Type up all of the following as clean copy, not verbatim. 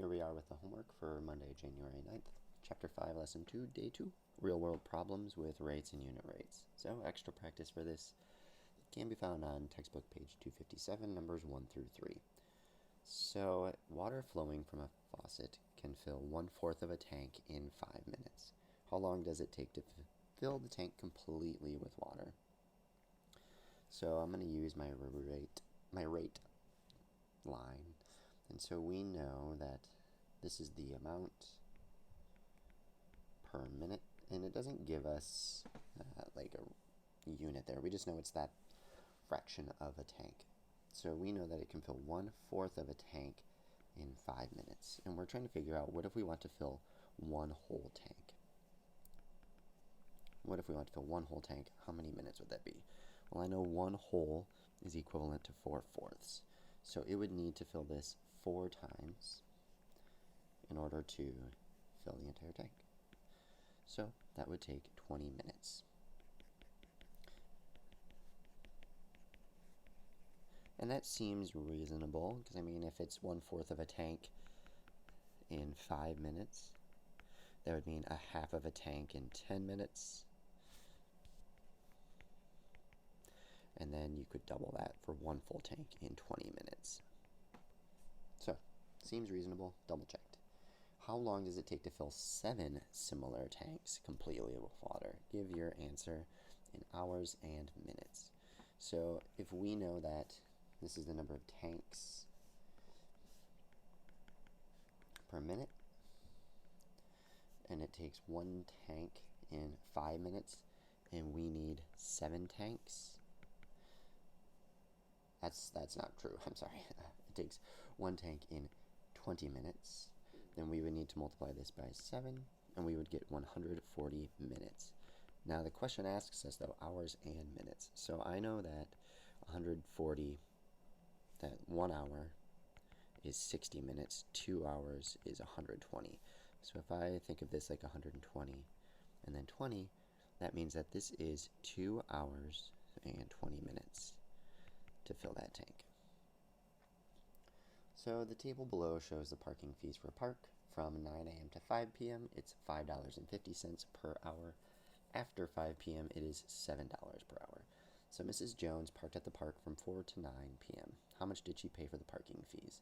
Here we are with the homework for Monday, January 9th, Chapter 5, Lesson 2, Day 2, Real-World Problems with Rates and Unit Rates. So extra practice for this can be found on textbook page 257, numbers 1 through 3. So water flowing from a faucet can fill 1/4 of a tank in 5 minutes. How long does it take to fill the tank completely with water? So I'm going to use my rate line. And so we know that this is the amount per minute, and it doesn't give us like a unit there. We just know it's that fraction of a tank. So we know that it can fill 1/4 of a tank in 5 minutes. And we're trying to figure out, what if we want to fill one whole tank? What if we want to fill one whole tank? How many minutes would that be? Well, I know one whole is equivalent to 4/4. So it would need to fill this 4 times in order to fill the entire tank. So that would take 20 minutes. And that seems reasonable, because I mean, if it's 1/4 of a tank in 5 minutes, that would mean a half of a tank in 10 minutes. And then you could double that for one full tank in 20 minutes. So, seems reasonable, double checked. How long does it take to fill 7 similar tanks completely with water? Give your answer in hours and minutes. So if we know that this is the number of tanks per minute, and it takes one tank in 5 minutes, and we need 7 tanks. That's not true. I'm sorry. It takes one tank in 20 minutes. Then we would need to multiply this by 7, and we would get 140 minutes. Now the question asks us, though, hours and minutes. So I know that 140, that 1 hour is 60 minutes, 2 hours is 120. So if I think of this like 120 and then 20, that means that this is 2 hours and 20 minutes to fill that tank. So the table below shows the parking fees for a park. From 9 a.m. to 5 p.m. it's $5.50 per hour. After 5 p.m. it is $7 per hour. So Mrs. Jones parked at the park from 4 to 9 p.m. How much did she pay for the parking fees?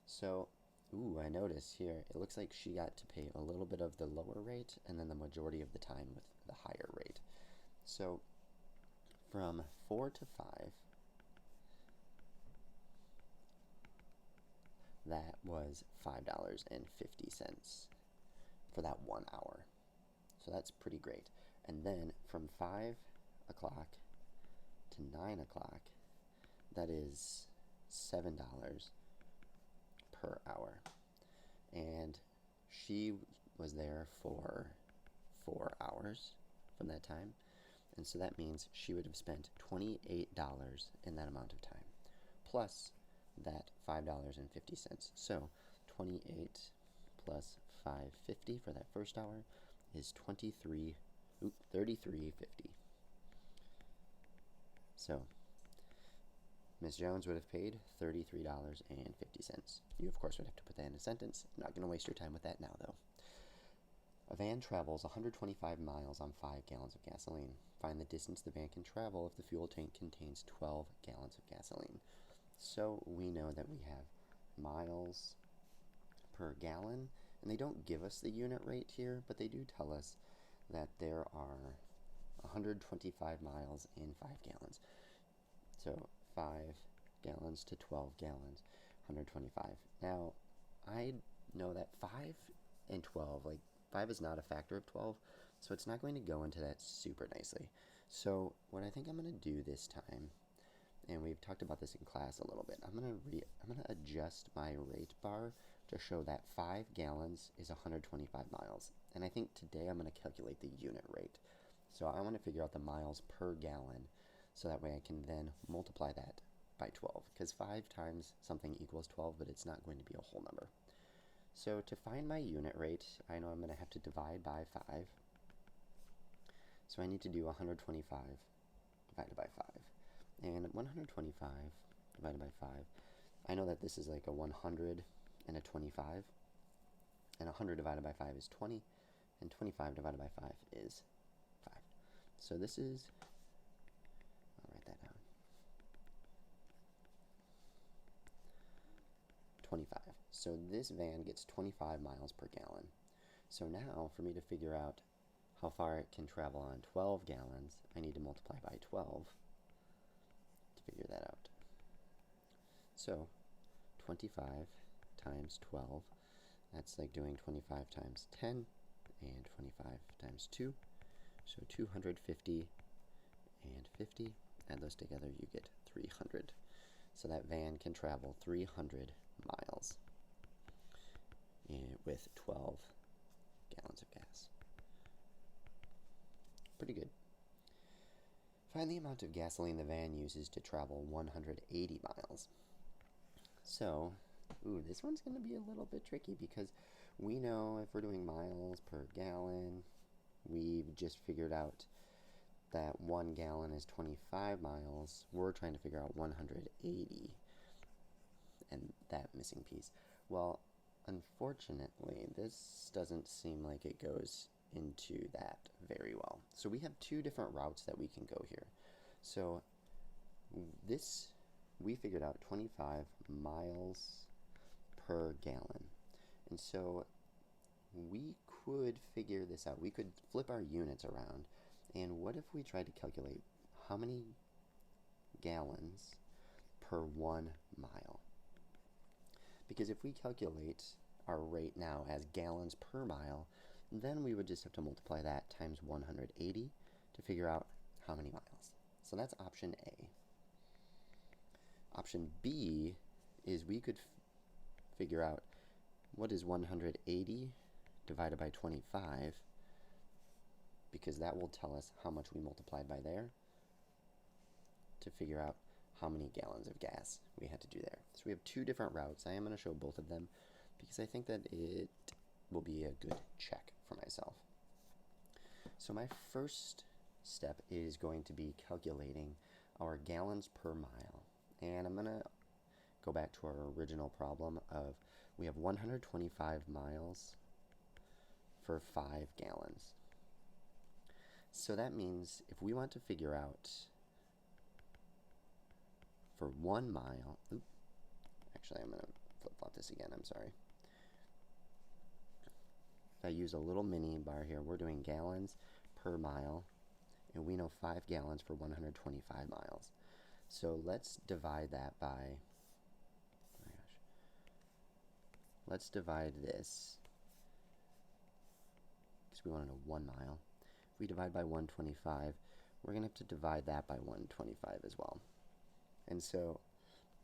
So, I notice here, it looks like she got to pay a little bit of the lower rate and then the majority of the time with the higher rate. So, from 4 to 5, that was $5.50 for that 1 hour. So that's pretty great. And then from 5 o'clock to 9 o'clock, that is $7 per hour. And she was there for 4 hours from that time. And so that means she would have spent $28 in that amount of time, plus that $5.50. So 28 plus $5.50 for that first hour is $33.50. So Ms. Jones would have paid $33.50. You, of course, would have to put that in a sentence. I'm not going to waste your time with that now, though. A van travels 125 miles on 5 gallons of gasoline. Find the distance the van can travel if the fuel tank contains 12 gallons of gasoline. So we know that we have miles per gallon, and they don't give us the unit rate here, but they do tell us that there are 125 miles in 5 gallons. So 5 gallons to 12 gallons, 125. Now, I know that 5 and 12, like 5 is not a factor of 12, so it's not going to go into that super nicely. So what I think I'm going to do this time, and we've talked about this in class a little bit, I'm going to adjust my rate bar to show that 5 gallons is 125 miles. And I think today I'm going to calculate the unit rate. So I want to figure out the miles per gallon, so that way I can then multiply that by 12, because 5 times something equals 12, but it's not going to be a whole number. So to find my unit rate, I know I'm going to have to divide by 5. So I need to do 125 divided by 5. And 125 divided by 5, I know that this is like a 100 and a 25. and 100 divided by 5 is 20, and 25 divided by 5 is 5. So this is, I'll write that down, 25. So this van gets 25 miles per gallon. So now, for me to figure out how far it can travel on 12 gallons, I need to multiply by 12 to figure that out. So 25 times 12, that's like doing 25 times 10, and 25 times 2, so 250 and 50. Add those together, you get 300. So that van can travel 300 miles with 12 gallons of gas. Pretty good. Find the amount of gasoline the van uses to travel 180 miles. So, this one's going to be a little bit tricky because we know if we're doing miles per gallon, we've just figured out that 1 gallon is 25 miles. We're trying to figure out 180 and that missing piece. Well, unfortunately, this doesn't seem like it goes into that very well. So we have two different routes that we can go here. So this, we figured out 25 miles per gallon. And so we could figure this out. We could flip our units around. And what if we tried to calculate how many gallons per 1 mile? Because if we calculate our rate now as gallons per mile, then we would just have to multiply that times 180 to figure out how many miles. So that's option A. Option B is we could figure out what is 180 divided by 25, because that will tell us how much we multiplied by there to figure out how many gallons of gas we had to do there. So we have two different routes. I am going to show both of them because I think that it will be a good check for myself. So my first step is going to be calculating our gallons per mile. And I'm going to go back to our original problem of we have 125 miles for 5 gallons. So that means if we want to figure out for 1 mile, actually I'm going to flip-flop this again, I'm sorry. If I use a little mini bar here, we're doing gallons per mile, and we know 5 gallons for 125 miles. So let's divide that by, oh my gosh, let's divide this, because we want to know 1 mile. If we divide by 125, we're going to have to divide that by 125 as well. And so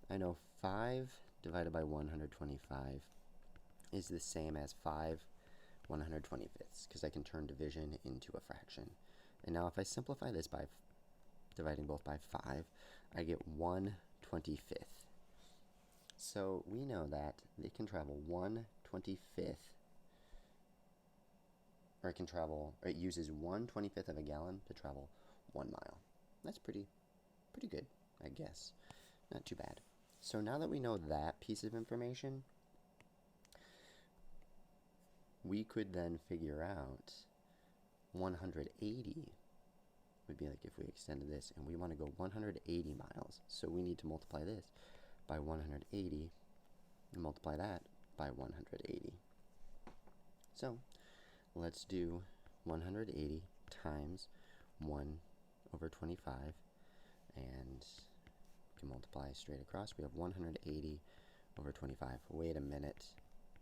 I know 5 divided by 125 is the same as 5 125ths, because I can turn division into a fraction. And now if I simplify this by dividing both by 5, I get 1/25. So we know that it can travel 1/25, or it uses 1/25 of a gallon to travel 1 mile. That's pretty good, I guess. Not too bad. So now that we know that piece of information, we could then figure out 180 would be like if we extended this and we want to go 180 miles. So we need to multiply this by 180 and multiply that by 180. So let's do 180 times 1/25, and we can multiply straight across. We have 180 over 25. Wait a minute.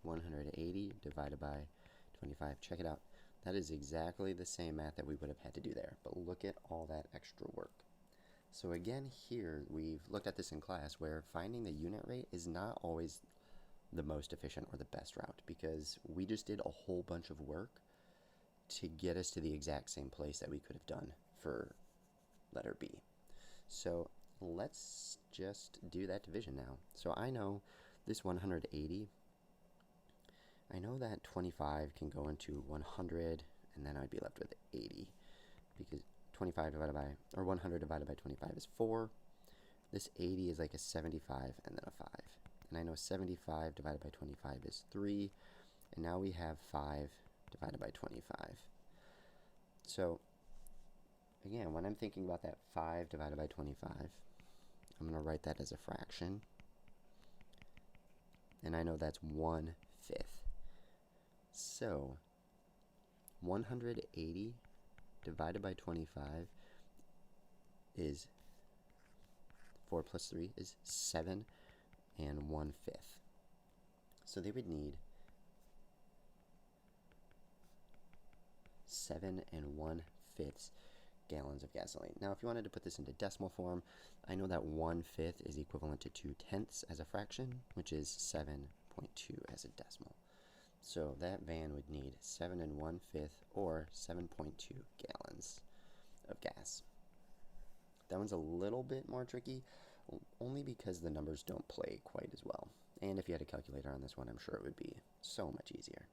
180 divided by 25. Check it out. That is exactly the same math that we would have had to do there, but look at all that extra work. So again, here we've looked at this in class where finding the unit rate is not always the most efficient or the best route, because we just did a whole bunch of work to get us to the exact same place that we could have done for letter B. So let's just do that division now. So I know this 180, I know that 25 can go into 100, and then I'd be left with 80, because 25 divided by, or 100 divided by 25 is 4. This 80 is like a 75 and then a 5. And I know 75 divided by 25 is 3. And now we have 5 divided by 25. So, again, when I'm thinking about that 5 divided by 25, I'm going to write that as a fraction. And I know that's 1/5. So, 180 divided by 25 is 4 plus 3 is 7 and 1/5. So they would need 7 and 1/5 gallons of gasoline. Now, if you wanted to put this into decimal form, I know that 1/5 is equivalent to 2/10 as a fraction, which is 7.2 as a decimal. So that van would need 7 and 1/5 or 7.2 gallons of gas. That one's a little bit more tricky, only because the numbers don't play quite as well. And if you had a calculator on this one, I'm sure it would be so much easier.